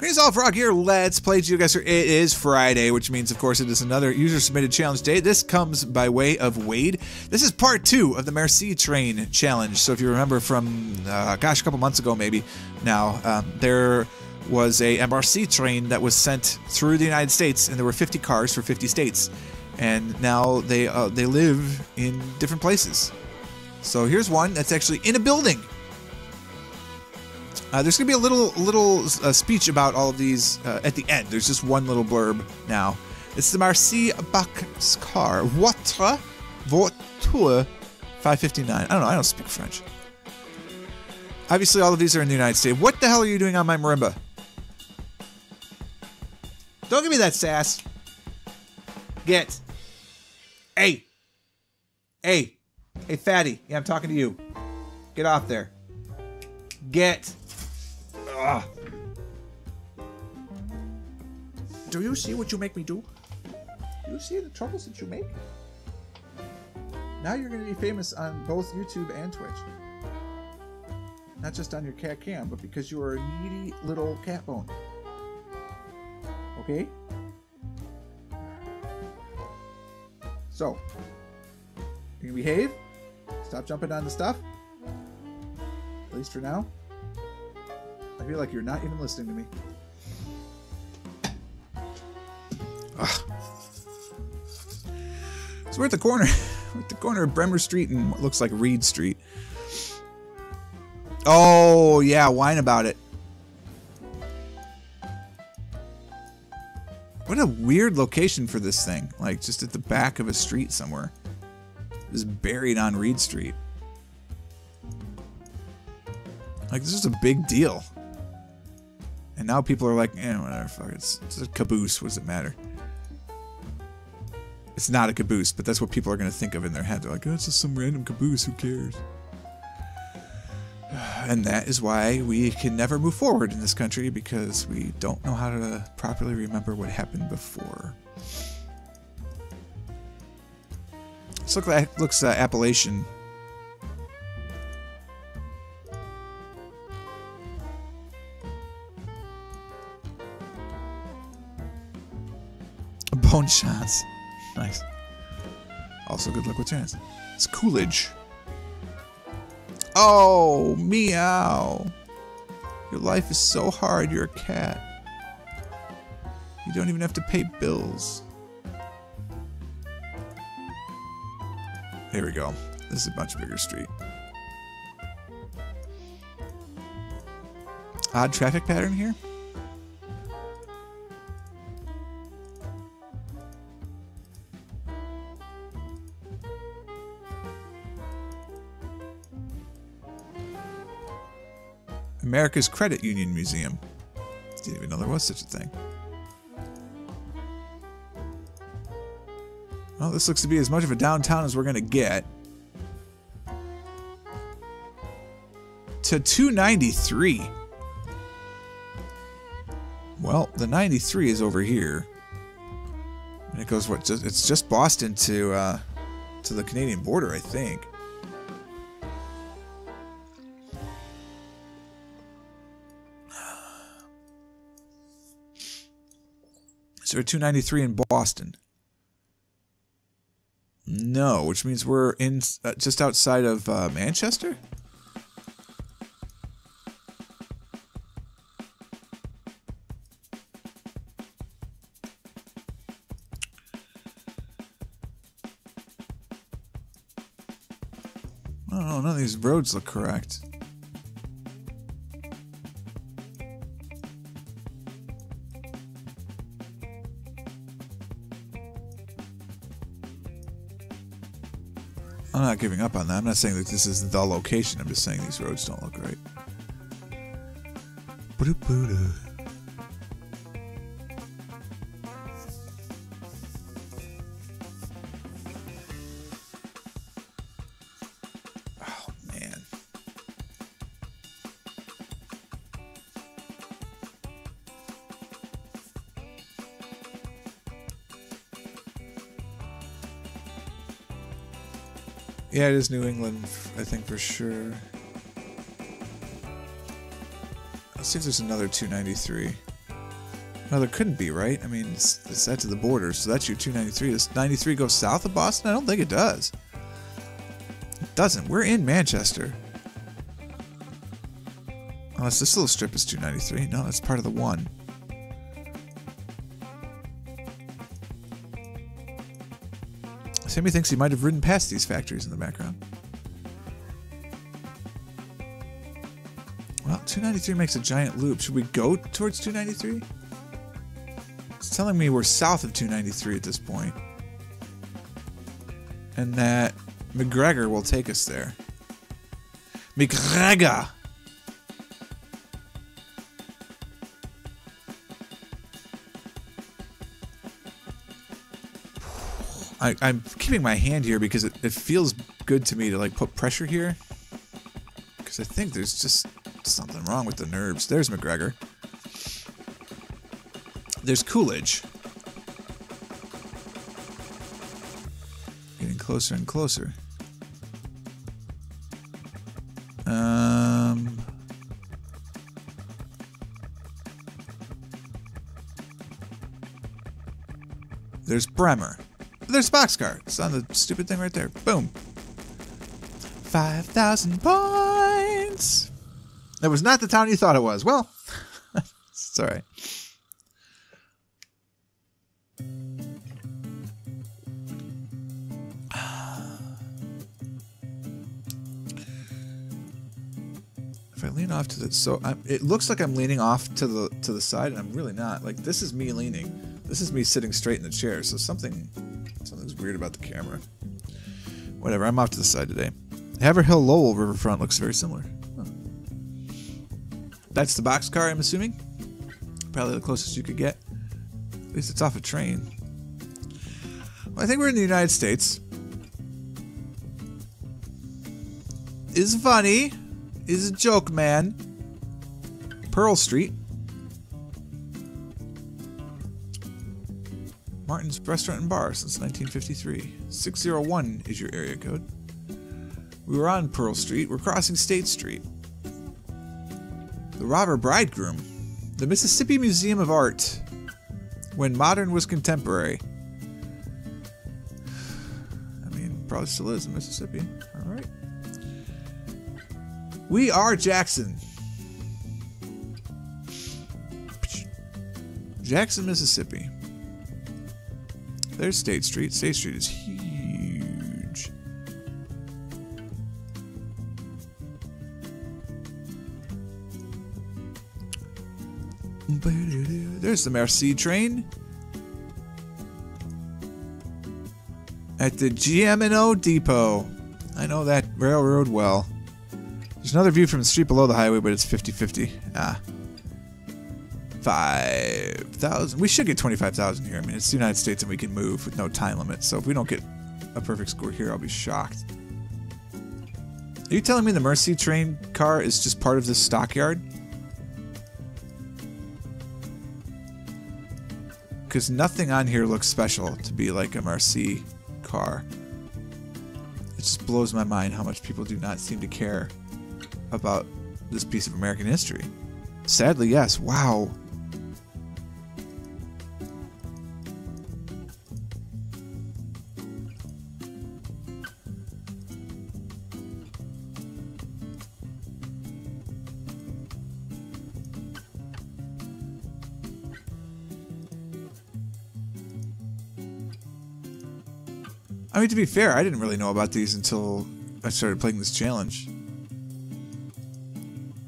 Greetings all, Frog here. Let's play GeoGuessr. It is Friday, which means, of course, it is another user-submitted challenge day. This comes by way of Wade. This is part 2 of the Merci train challenge. So if you remember from, a couple months ago maybe now, there was a MRC train that was sent through the United States, and there were 50 cars for 50 states. And now they live in different places. So here's one that's actually in a building. There's going to be a little speech about all of these at the end. There's just one little blurb now. It's the Merci car. Votre voiture 559. I don't know. I don't speak French. Obviously, all of these are in the United States. What the hell are you doing on my marimba? Don't give me that sass. Get. Hey. Hey. Hey, fatty. Yeah, I'm talking to you. Get off there. Get. Ugh. Do you see what you make me do? Do you see the troubles that you make? Now you're going to be famous on both YouTube and Twitch. Not just on your cat cam, but because you are a needy little cat bone. Okay? So, you can behave. Stop jumping on the stuff. At least for now. I feel like you're not even listening to me. Ugh. So we're at the corner. We're at the corner of Bremer Street and what looks like Reed Street. Oh, yeah, whine about it. What a weird location for this thing. Like, just at the back of a street somewhere. Just buried on Reed Street. Like, this is a big deal. And now people are like, eh, whatever, fuck it. It's a caboose. What does it matter? It's not a caboose, but that's what people are going to think of in their head. They're like, oh, it's just some random caboose. Who cares? And that is why we can never move forward in this country, because we don't know how to properly remember what happened before. This looks Appalachian. Bone shots. Nice. Also, good luck with chance. It's Coolidge. Oh, meow. Your life is so hard, you're a cat. You don't even have to pay bills. Here we go. This is a much bigger street. Odd traffic pattern here. America's Credit Union Museum. Didn't even know there was such a thing. Well, this looks to be as much of a downtown as we're going to get. To 293. Well, the 93 is over here. And it goes, what, it's just Boston to the Canadian border, I think. So we're 293 in Boston. No, which means we're in just outside of Manchester? I don't know, none of these roads look correct. I'm not giving up on that. I'm not saying that this is the location. I'm just saying these roads don't look right. Oh, man. Yeah, it is New England, I think, for sure. Let's see if there's another 293. No, there couldn't be, right? I mean, it's at to the border, so that's your 293. Does 93 go south of Boston? I don't think it does. It doesn't. We're in Manchester. Unless this little strip is 293. No, that's part of the one. Sammy thinks he might have ridden past these factories in the background. Well, 293 makes a giant loop. Should we go towards 293? It's telling me we're south of 293 at this point. And that McGregor will take us there. McGregor! I'm keeping my hand here because it feels good to me to like put pressure here. Because I think there's just something wrong with the nerves. There's McGregor. There's Coolidge. Getting closer and closer. There's Bremer. There's Boxcar. It's on the stupid thing right there. Boom. 5,000 points. That was not the town you thought it was. Well, it's all right. If I lean off to the it looks like I'm leaning off to the side, and I'm really not. Like this is me leaning. This is me sitting straight in the chair. So something's weird about the camera. Whatever. I'm off to the side today. Haverhill Lowell Riverfront looks very similar. Huh. That's the Boxcar, I'm assuming. Probably the closest you could get. At least it's off a train. Well, I think we're in the United States. Is funny. Is a joke, man. Pearl Street. Martin's Restaurant and Bar since 1953. 601 is your area code. We were on Pearl Street. We're crossing State Street. The Robber Bridegroom. The Mississippi Museum of Art. When modern was contemporary. I mean, probably still is in Mississippi. Alright. We are Jackson. Jackson, Mississippi. There's State Street. State Street is huge. There's the Merci train. At the GM&O Depot. I know that railroad well. There's another view from the street below the highway, but it's 50-50. Ah. 5,000. We should get 25,000 here. I mean, it's the United States and we can move with no time limit. So if we don't get a perfect score here, I'll be shocked. Are you telling me the Merci train car is just part of this stockyard? Because nothing on here looks special to be like a Merci car. It just blows my mind how much people do not seem to care about this piece of American history. Sadly, yes. Wow. I mean, to be fair, I didn't really know about these until I started playing this challenge. I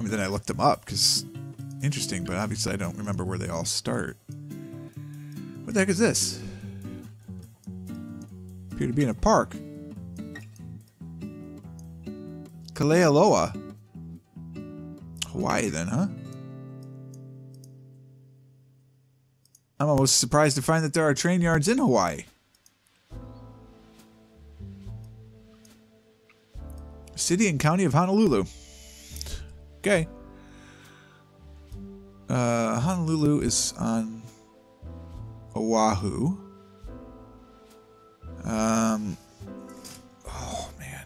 mean, then I looked them up, because interesting, but obviously I don't remember where they all start. What the heck is this? Appear to be in a park. Kalealoa. Hawaii, then, huh? I'm almost surprised to find that there are train yards in Hawaii. City and County of Honolulu. Okay. Honolulu is on Oahu. Oh, man.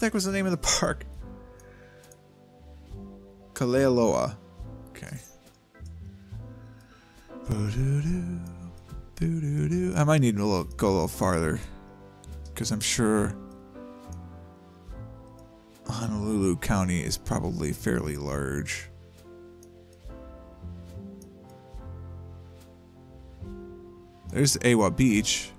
the heck was the name of the park? Kalealoa. Okay. I might need to go a little farther, because I'm sure Honolulu County is probably fairly large. There's Awa Beach.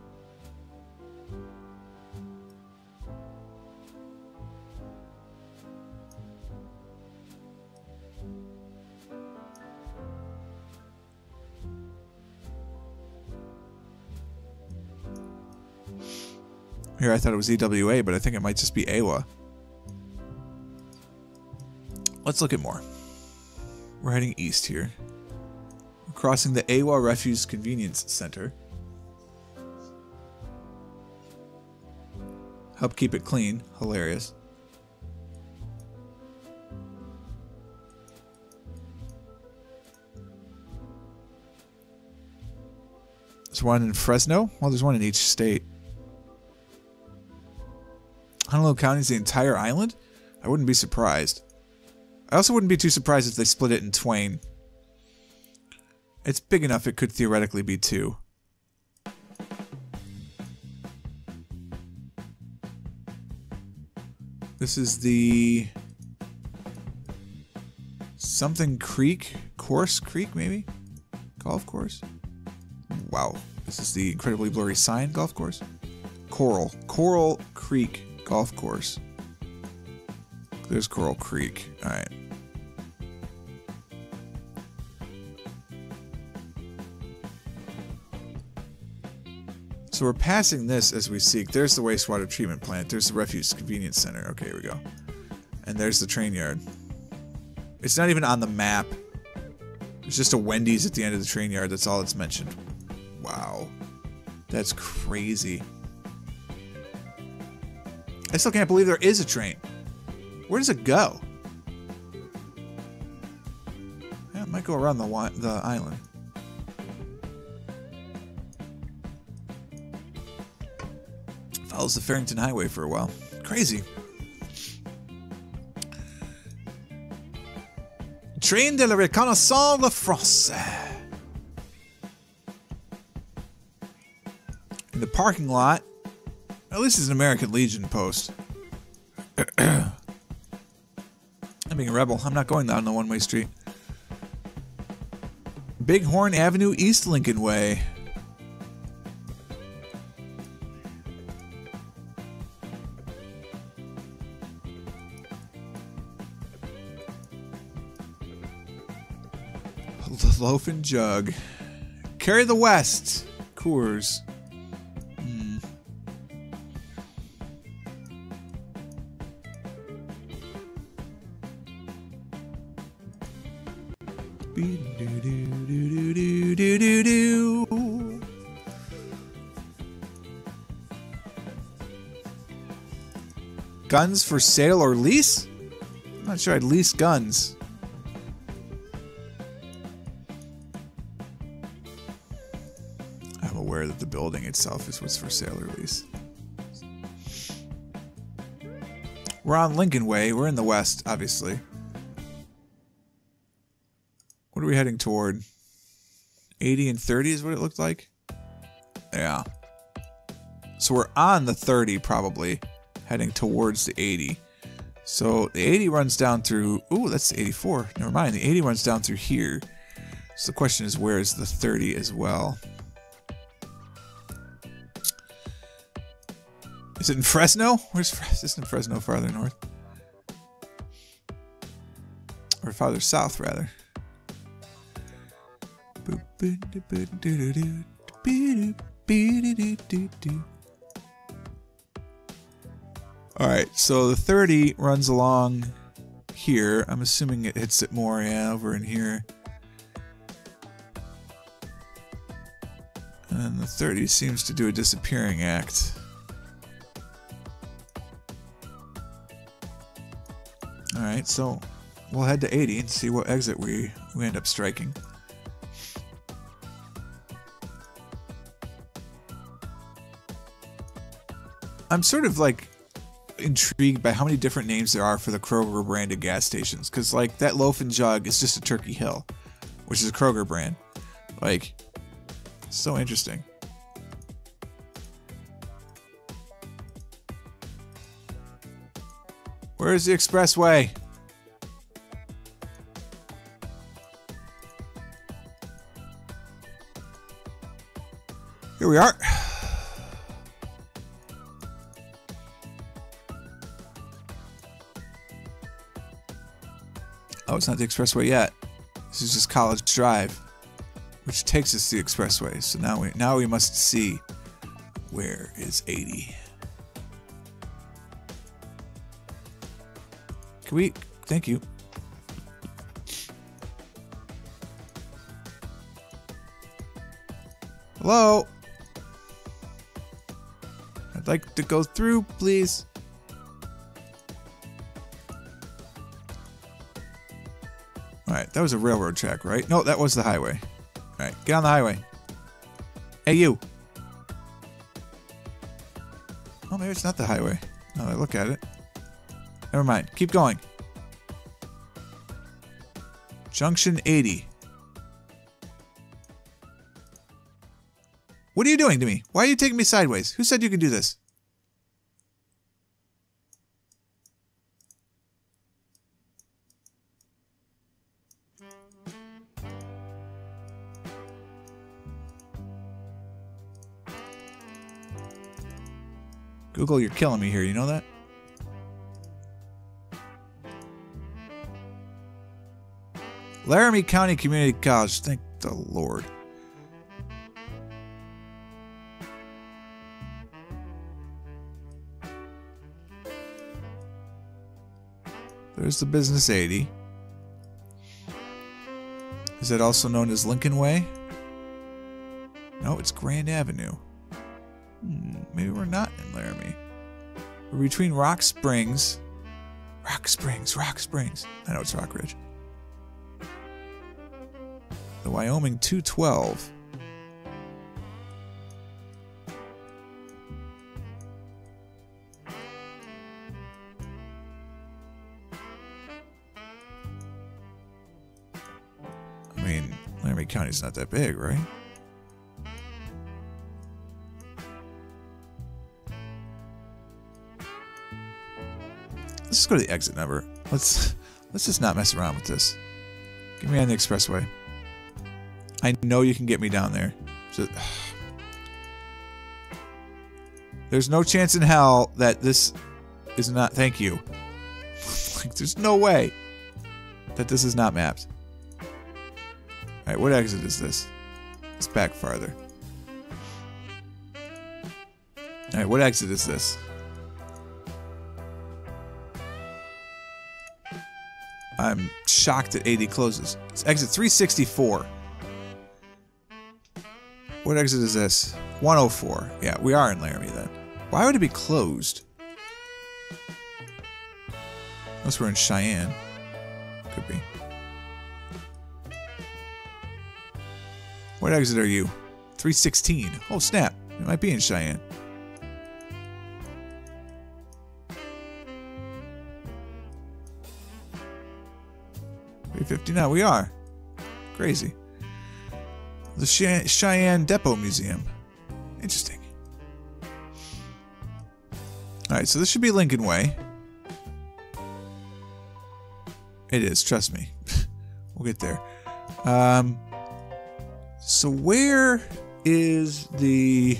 Here I thought it was EWA, but I think it might just be Awa. Let's look at more. We're heading east here. We're crossing the Awa Refuse Convenience Center. Help keep it clean. Hilarious. There's one in Fresno? Well, there's one in each state. Honolulu County is the entire island? I wouldn't be surprised. I also wouldn't be too surprised if they split it in twain. It's big enough it could theoretically be two. This is the something creek, course creek maybe? Golf course? Wow. This is the incredibly blurry sign golf course. Coral Creek Golf Course. There's Coral Creek. Alright. So we're passing this as we seek. There's the wastewater treatment plant. There's the refuse convenience center. Okay, here we go. And there's the train yard. It's not even on the map. There's just a Wendy's at the end of the train yard. That's all it's mentioned. Wow. That's crazy. I still can't believe there is a train. Where does it go? Yeah, it might go around the island. Follows the Farrington Highway for a while. Crazy. Train de la Reconnaissance de France. In the parking lot. At least it's an American Legion post. I'm being a rebel. I'm not going down the one-way street. Bighorn Avenue, East Lincoln Way. The Loaf and Jug. Carry the West. Coors. Guns for sale or lease? I'm not sure I'd lease guns. I'm aware that the building itself is what's for sale or lease. We're on Lincoln Way. We're in the west, obviously. What are we heading toward? 80 and 30 is what it looked like? Yeah. So we're on the 30 probably, heading towards the 80. So the 80 runs down through... Ooh, that's the 84. Never mind. The 80 runs down through here. So the question is, where is the 30 as well? Is it in Fresno? Where's Fresno? Isn't Fresno farther north? Or farther south, rather. Alright, so the 30 runs along here. I'm assuming it hits it more, yeah, over in here. And then the 30 seems to do a disappearing act. Alright, so we'll head to 80 and see what exit we end up striking. I'm sort of like intrigued by how many different names there are for the Kroger branded gas stations. Because, like, that loaf and jug is just a Turkey Hill, which is a Kroger brand. Like, so interesting. Where is the expressway? Here we are. Oh, it's not the expressway yet. This is just College Drive, which takes us to the expressway. So now we must see, where is 80. Can we? Thank you. Hello? I'd like to go through, please. Alright, that was a railroad track, right? No, that was the highway. Alright, get on the highway. Hey, you. Oh, maybe it's not the highway. Now that I look at it. Never mind. Keep going. Junction 80. What are you doing to me? Why are you taking me sideways? Who said you could do this? Google, you're killing me here. You know that? Laramie County Community College. Thank the Lord. There's the Business 80. Is that also known as Lincoln Way? No, it's Grand Avenue. Maybe we're not in Laramie. We're between Rock Springs. Rock Springs. I know it's Rock Ridge. The Wyoming 212. I mean, Laramie County's not that big, right? Let's just go to the exit number. Let's just not mess around with this. Get me on the expressway. I know you can get me down there. There's no chance in hell that this is not... Thank you. Like, there's no way that this is not mapped. Alright, what exit is this? It's back farther. Alright, what exit is this? I'm shocked that 80 closes. It's exit 364. What exit is this? 104. Yeah, we are in Laramie then. Why would it be closed? Unless we're in Cheyenne. Could be. What exit are you? 316. Oh, snap. It might be in Cheyenne. 359. We are. Crazy. The Cheyenne Depot Museum. Interesting. Alright, so this should be Lincoln Way. It is, trust me. We'll get there. So where is the...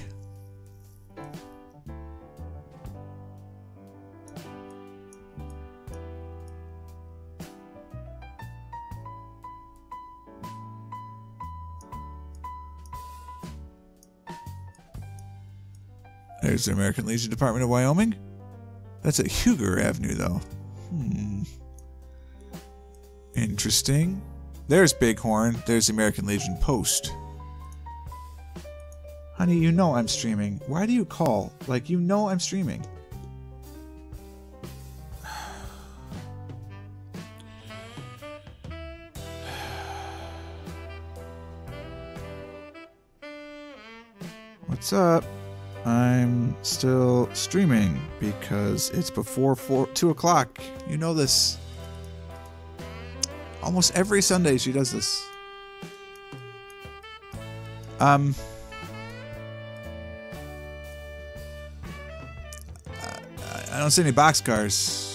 There's the American Legion Department of Wyoming. That's at Huger Avenue, though. Interesting. There's Bighorn. There's the American Legion Post. Honey, you know I'm streaming. Why do you call? Like, you know I'm streaming. What's up? I'm still streaming because it's before 2 o'clock. You know this. Almost every Sunday she does this. I don't see any boxcars.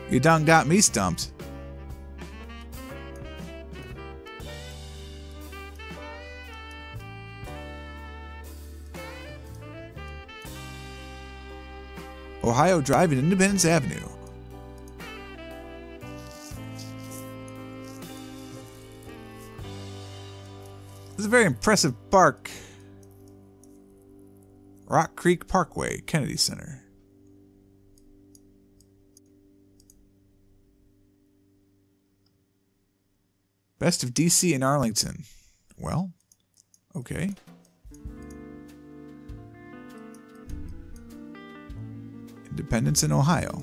You done got me stumped. Ohio Drive and Independence Avenue. This is a very impressive park. Rock Creek Parkway, Kennedy Center. Best of DC and Arlington. Well, okay. Independence in Ohio,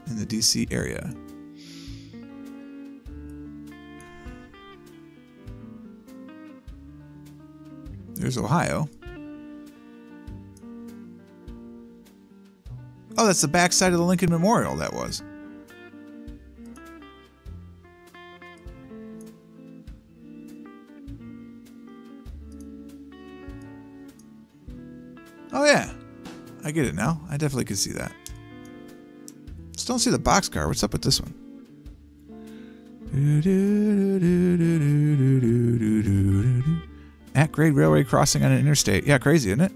in the DC area. There's Ohio. Oh, that's the backside of the Lincoln Memorial, that was. Oh yeah, I get it now. I definitely could see that. Just don't see the boxcar. What's up with this one? At grade railway crossing on an interstate. Yeah, crazy, isn't it?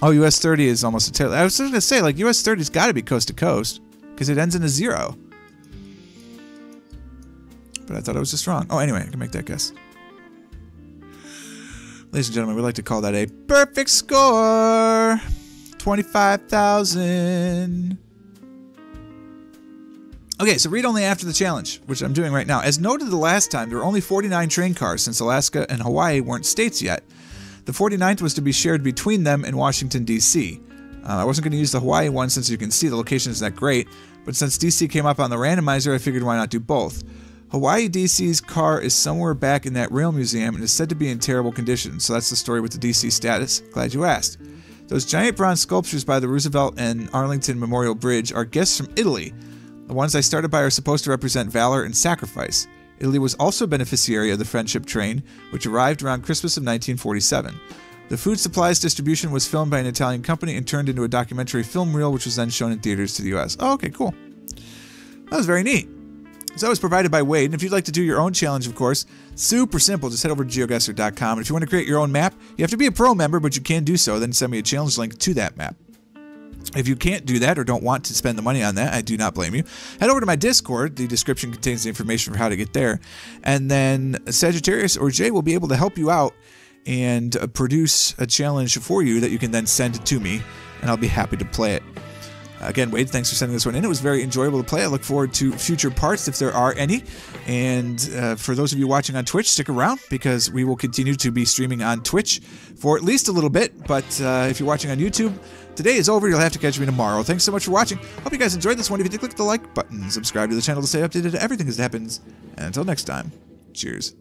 Oh, US 30 is almost a tail. I was just gonna say, like, US 30's got to be coast to coast because it ends in a 0. But I thought I was just wrong. Oh, anyway, I can make that guess. Ladies and gentlemen, we like to call that a perfect score. 25,000. Okay, so read only after the challenge, which I'm doing right now. As noted the last time, there were only 49 train cars since Alaska and Hawaii weren't states yet. The 49th was to be shared between them and Washington, D.C. I wasn't going to use the Hawaii one since you can see the location isn't that great, but since D.C. came up on the randomizer, I figured why not do both. Hawaii DC's car is somewhere back in that rail museum and is said to be in terrible condition, so that's the story with the DC status. Glad you asked. Those giant bronze sculptures by the Roosevelt and Arlington Memorial Bridge are gifts from Italy. The ones I started by are supposed to represent valor and sacrifice. Italy was also a beneficiary of the Friendship Train, which arrived around Christmas of 1947. The food supplies distribution was filmed by an Italian company and turned into a documentary film reel, which was then shown in theaters to the U.S. Oh, okay, cool. That was very neat. So that was provided by Wade, and if you'd like to do your own challenge, of course, super simple. Just head over to GeoGuessr.com, and if you want to create your own map, you have to be a pro member, but you can do so. Then send me a challenge link to that map. If you can't do that or don't want to spend the money on that, I do not blame you. Head over to my Discord. The description contains the information for how to get there. And then Sagittarius or Jay will be able to help you out and produce a challenge for you that you can then send to me, and I'll be happy to play it. Again, Wade, thanks for sending this one in. It was very enjoyable to play. I look forward to future parts if there are any. And for those of you watching on Twitch, stick around because we will continue to be streaming on Twitch for at least a little bit. But if you're watching on YouTube, today is over. You'll have to catch me tomorrow. Thanks so much for watching. Hope you guys enjoyed this one. If you did, click the like button. Subscribe to the channel to stay updated to everything as it happens. And until next time, cheers.